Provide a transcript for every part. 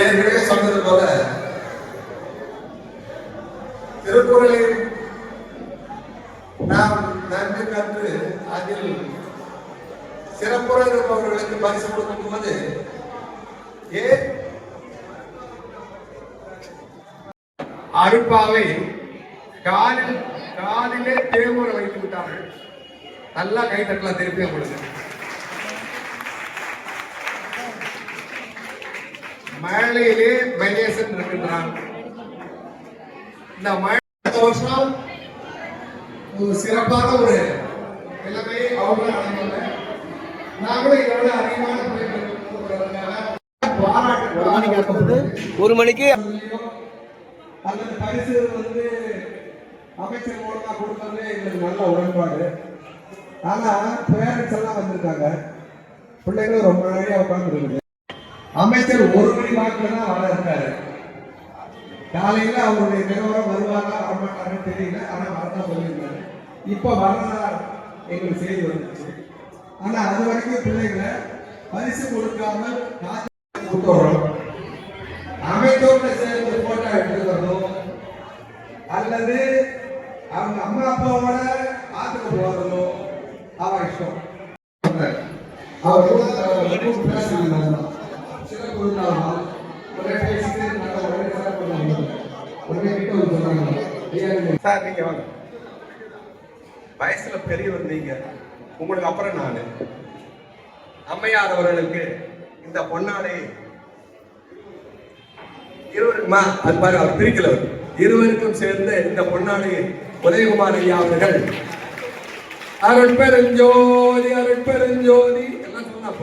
ஏற்கனவே சொன்னது போல திருக்குறளில் நாம் நன்கு கற்று அதில் சிறப்புற இருப்பவர்களுக்கு பரிசு கொடுக்கும் போது ஏன் அருப்பாவை காலிலே தேமுற வைத்து விட்டார்கள். நல்லா கைத்தட்டலாம் திருப்பிய கொடுங்க. மழையிலே மகேசன் இருக்கின்றான். இந்த மழை வருஷம் ஒரு சிறப்பான ஒரு நிலைமையை அவங்க அடைந்தாங்க. நாங்களும் இதோட அதிகமான ஒரு மணிக்கு அந்த பரிசு வந்து அமைச்சர் மூலமா கொடுத்தது எங்களுக்கு நல்ல உடன்பாடு. ஆனா பேரண்ட்ஸ் எல்லாம் வந்திருக்காங்க, பிள்ளைங்களும் ரொம்ப நாளையா உட்கார்ந்து இருக்குது. அமைச்சர் 1 மணி வாக்குல தான் வர இருக்காரு. காலையில அவருடைய நிலவரம் வருவாரா வரமாட்டாருன்னு தெரியல, ஆனா வரதான் சொல்லியிருக்காரு. இப்ப வரதா எங்களுக்கு செய்தி வந்துச்சு. ஆனா அது வரைக்கும் பிள்ளைகளை பரிசு கொடுக்காமல் கூப்பிடுறோம். அமைச்சரோட சேர்ந்து போட்டோ எடுத்துக்கிறதும் அல்லது அவங்க அம்மா அப்பாவோட ஆத்துக்கு போறதோ அவன் இஷ்டம். அவர் சார் நீங்க வாங்க, வயசுல பெரியவர் நீங்க, உங்களுக்கு அப்புறம் நான் அம்மையார் அவர்களுக்கு இந்த பொன்னாடை இருவருக்குமா அது பாரு அவர் பிரிக்கல, இருவருக்கும் சேர்ந்த இந்த பொன்னாடை உதயகுமார் ஐயா அவர்கள் அருட்பெருஞ்சோதி அருட்பெருஞ்சோதி எல்லாம் சொன்னப்ப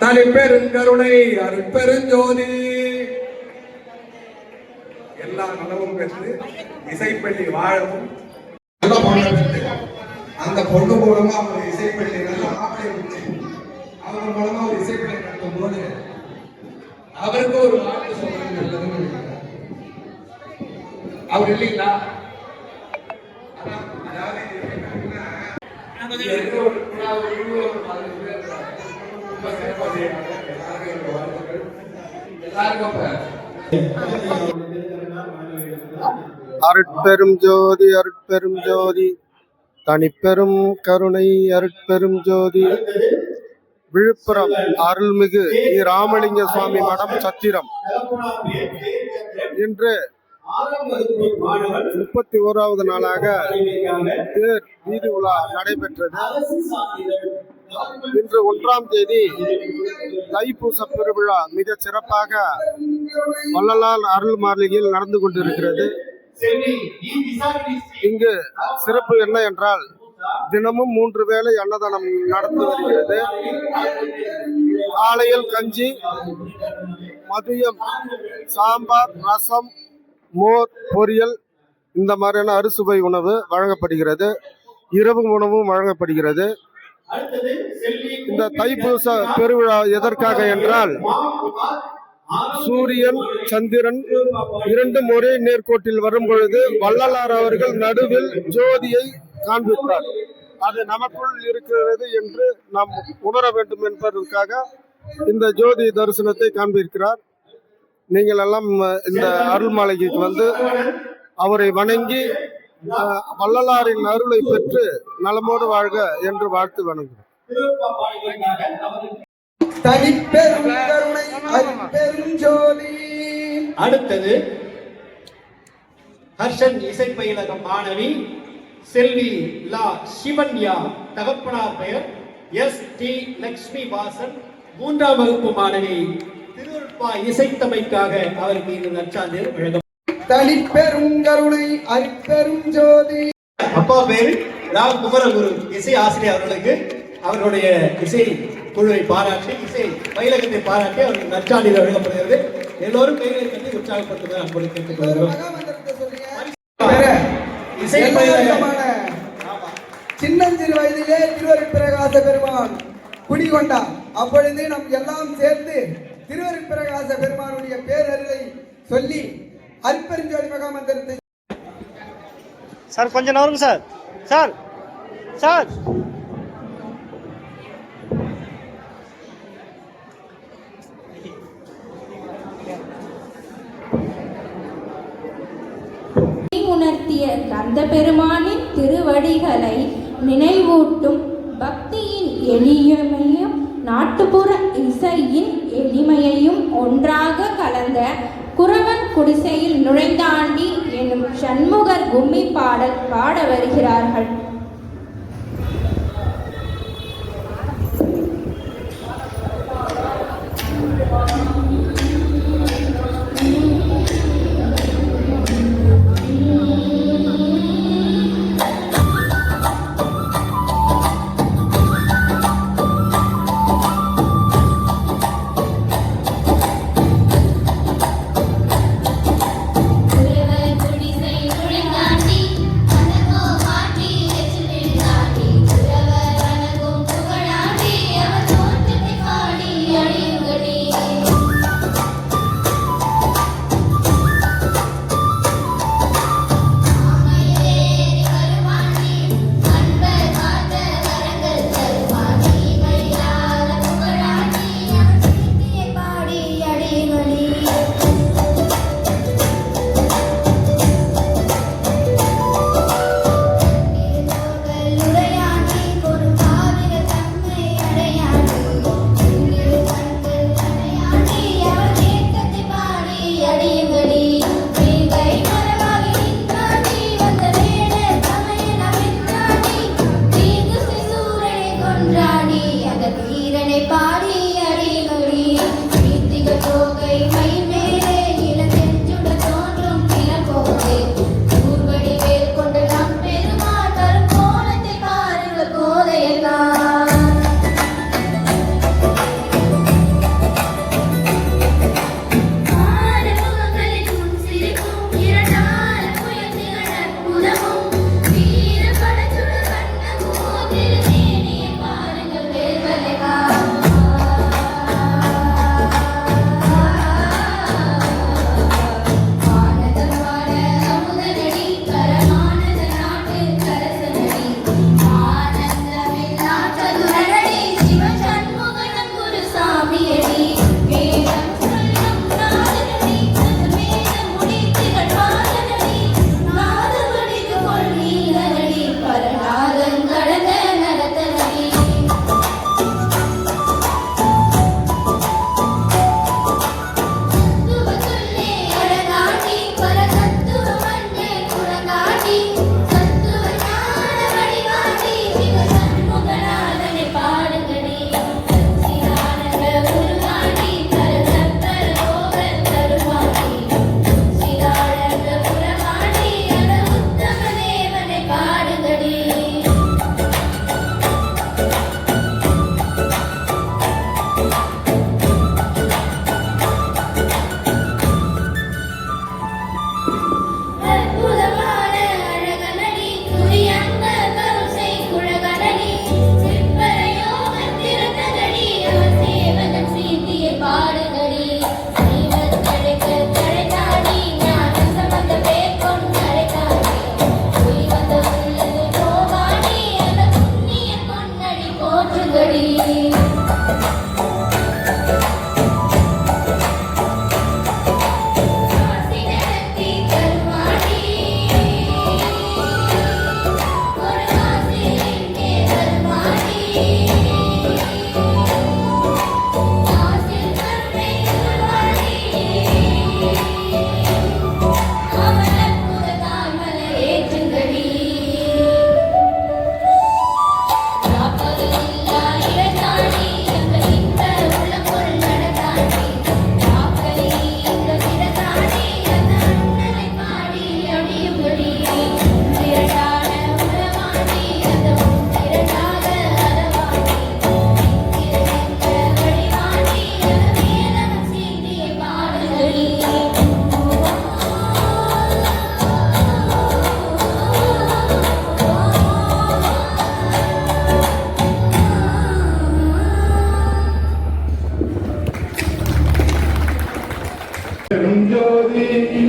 தனி பெருங்கருணை அருட்பெருஞ்சோதி எல்லா நலவும் பெற்று இசைப்பள்ளி வாழவும் அந்த பொண்ணு மூலமா அவங்க இசைப்பள்ளி நல்லா ஆவணை வச்சு அவங்க மூலமா ஒரு இசைப்பள்ளி நடத்தும் போது அவருக்கு ஒரு வாழ்க்கை சொல்றது நல்லதுன்னு நினைக்கிறார். அவர் இல்லைங்களா? அருட்பெரும் ஜோதி அருட்பெரும் ஜோதி தனிப்பெரும் கருணை அருட்பெரும் ஜோதி. விழுப்புரம் அருள்மிகு ராமலிங்க சுவாமி மடம் சத்திரம் இன்று 31வது நாளாக தேர் வீதி உலா நடைபெற்றது. இன்று 1ஆம் தேதி தைப்பூச பெருவிழா மிக சிறப்பாக வள்ளலார் அருள் மாளிகையில் நடந்து கொண்டிருக்கிறது. இங்கு சிறப்பு என்ன என்றால் தினமும் 3 வேளை அன்னதானம் நடந்து வருகிறது. காலையில் கஞ்சி, மதியம் சாம்பார், ரசம், மோர், பொரியல் இந்த மாதிரியான அறுசுவை உணவு வழங்கப்படுகிறது. இரவு உணவும் வழங்கப்படுகிறது. இந்த தைப்பூச பெருவிழா எதற்காக என்றால் சூரியன் சந்திரன் 2 ஒரே நேர்கோட்டில் வரும் பொழுது வள்ளலார் அவர்கள் நடுவில் ஜோதியை காண்பித்தார். அது நமக்குள் இருக்கிறது என்று நாம் உணர வேண்டும் என்பதற்காக இந்த ஜோதி தரிசனத்தை காண்பிக்கிறார். நீங்கள் எல்லாம் இந்த அருள் மாளிகைக்கு வந்து அவரை வணங்கி வள்ளலாரின் அருளை பெற்று நலமோடு வாழ்க என்று வாழ்த்து வணங்குகிறோம். அடுத்தது ஹர்ஷன் இசை பயிலகம் மாணவி செல்வி லா சிவன்யா, தகப்பனார் பெயர் S.T. லட்சுமி வாசன், 3ஆம் வகுப்பு மாணவி. திருவருட்பா இசைத்தமைக்காக அவருக்கு இந்த நற்சான்றிதழ் வழங்கும். தனிப்பெருங்கருணை அருட்பெரும் ஜோதி. அப்பா பேரு ராம் குமரகுரு இசை ஆசிரியர் அவர்களுக்கு அவர்களுடைய இசை குழுவை பாராட்டி இசை பயிலகத்தை பாராட்டி அவருக்கு நற்சான்றிதழ் வழங்கப்படுகிறது. எல்லோரும் கைகளை கட்டி உற்சாகப்படுத்துவது அன்போடு கேட்டுக்கொள்கிறோம். இசை சின்னஞ்சிறு வயதிலே திருவருட்பிரகாச பெருமான் குடிகொண்டார். அப்பொழுது நம் எல்லாம் சேர்ந்து திருவருட்பிரகாச பெருமானுடைய பேரருளை சொல்லி அருட்பெருஞ்சோதி மகாமந்திரத்தை. சார் கொஞ்சம் நவருங்க சார். சார் சார் உணர்த்திய கந்த பெருமானின் திருவடிகளை நினைவூட்டும் பக்தியின் எளிமையும் நாட்டுப்புற இசையின் எளிமையையும் ஒன்றாக கலந்த குறவன் குடிசையில் நுழைந்தாண்டி என்னும் சண்முகர் கும்மி பாடல் பாட வருகிறார்கள்.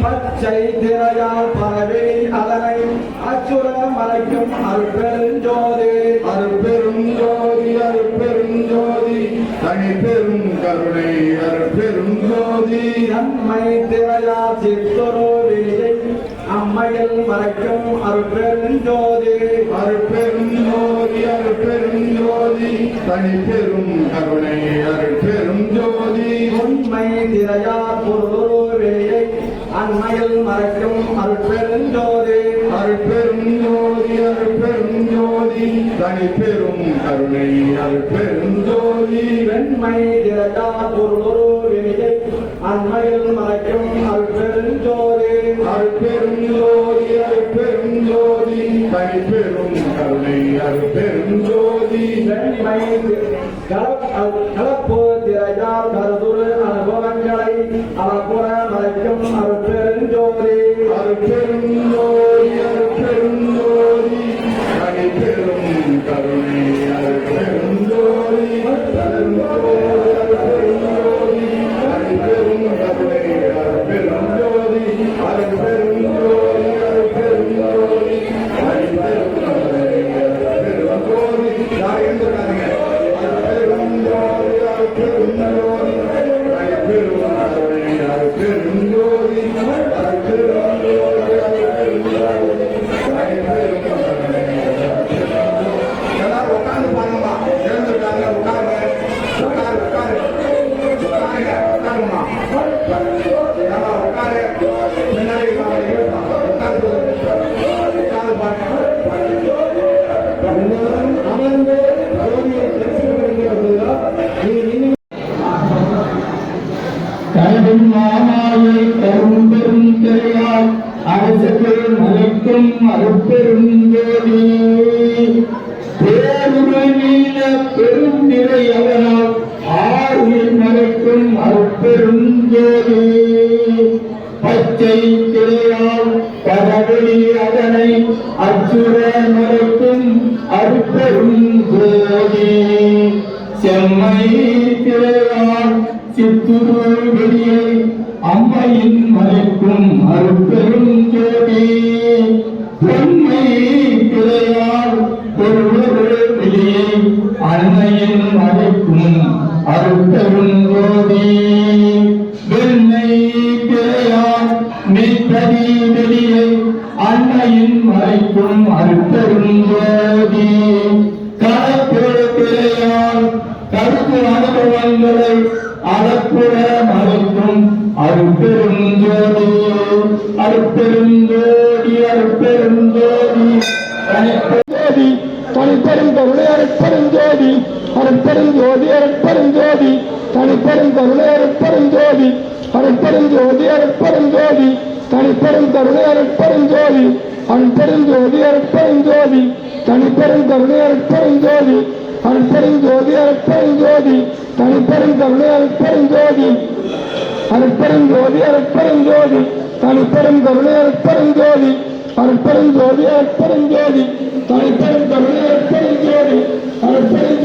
பச்சை திரையால் பரவே அதனை அச்சுர மறைக்கும் அருட்பெருஞ்சோதி அருட்பெருஞ்சோதி அருட்பெருஞ்சோதி தனி பெரும் கருணை அருட்பெருஞ்சோதி நன்மை திரையா சித்தொரு அம்மை அம்மையில் மறைக்கும் அருட்பெருஞ்சோதி அருட்பெருஞ்சோதி அருட்பெருஞ்சோதி தனிப்பெரும் கருணை அருட்பெருஞ்சோதி உண்மை திரையார் பொருளுருவியை அண்மையில் மறைக்கும் அருட்பெருஞ்சோதி அருட்பெருஞ்சோதி அருட்பெருஞ்சோதி தனிப்பெரும் கருணை அருட்பெருஞ்சோதி வெண்மை திரையார் பொருளுருவியை அண்மையில் மறைக்கும் அருட்பெருஞ்சோதி அருட்பெருஞ்சோதி அருட்பெருஞ்சோதி தனிப்பெரும் கருணை அருட்பெருஞ்சோதி வெண்மை கலப்பு திரையார் கருதுரு அனுபவங்களை அளப்புற மறைக்கும் அருட்பெருஞ்சோதி அருட்பெருஞ்சோதி அருட்பெருஞ்சோதி தனிப்பெரும் கருணை அருட்பெருஞ்சோதி அருட்பெருஞ்சோதி தனிப்பெரும் கருணை அருட்பெருஞ்சோதி அருட்பெருஞ்சோதி அருட்பெருஞ்சோதி தனிப்பெரும் கருணை அருட்பெருஞ்சோதி யார் எழுந்துட்டாங்க அருட்பெருஞ்சோதி அருட்பெருஞ்சோதி தனிப்பெரும் கருணை அருட்பெருஞ்சோதி எல்லாரும் உட்கார்ந்து பாருங்கம்மா எழுந்துட்டாங்க உட்காருங்க உட்காரு உட்காரு உட்காருங்க உட்காருங்கம்மா எல்லாம் உட்காரு பின்னாடி உட்கார்ந்து பாருங்க அமர்ந்து ஜோதியை தரிசனம் கருடும் மாமாயை கரும்பெரும் திரையால் அரசுகள் மலைக்கும் அருட்பெருஞ்சோதி பேருமை நீல பெருந்திரை அவனால் ஆறுயில் மலைக்கும் அருட்பெருஞ்சோதி பச்சை திரையால் பரவெளி அதனை அச்சுர மலைக்கும் அருட்பெருஞ்சோதி செம்மை திரையால் சித்துரு வெளியை அம்மையின் மலைக்கும் அருட்பெருஞ்சோதி பொன்மை திரையால் பொருளொரு வெளியை அன்னையின் மலைக்கும் அருட்பெருஞ்சோதி வெண்ணை திரையால் மெய்ப்பதி வெளியை அன்னையின் மலைக்கும் அருட்பெருஞ்சோதி கலப்புற திரையால் கருத்து அனுபவங்களை அறப்புற மறைக்கும் அருட்பெருஞ்சோதி அருட்பெருஞ்சோதி அருட்பெருஞ்சோதி அருட்பெருஞ்சோதி தனிப்பெருங்கருணை அருட்பெருஞ்சோதி அருட்பெருஞ்சோதி அருட்பெருஞ்சோதி தனிப்பெருங்கருணை அருட்பெருஞ்சோதி அருட்பெருஞ்சோதி அருட்பெருஞ்சோதி தனிப்பெருங்கருணை அருட்பெருஞ்சோதி அருட்பெருஞ்சோதி அருட்பெருஞ்சோதி தனிப்பெருங்கருணை அருட்பெருஞ்சோதி அருட்பெருஞ்சோதி அருட்பெருஞ்சோதி தனிப்பெருங்கருணை அருட்பெருஞ்சோதி அருட்பெருஞ்சோதி அருட்பெருஞ்சோதி தனிப்பெருங்கருணை அருட்பெருஞ்சோதி அருட்பெருஞ்சோதி அருட்பெருஞ்சோதி தனிப்பெருங்கருணை அருட்பெருஞ்சோதி அருட்பெருஞ்சோதி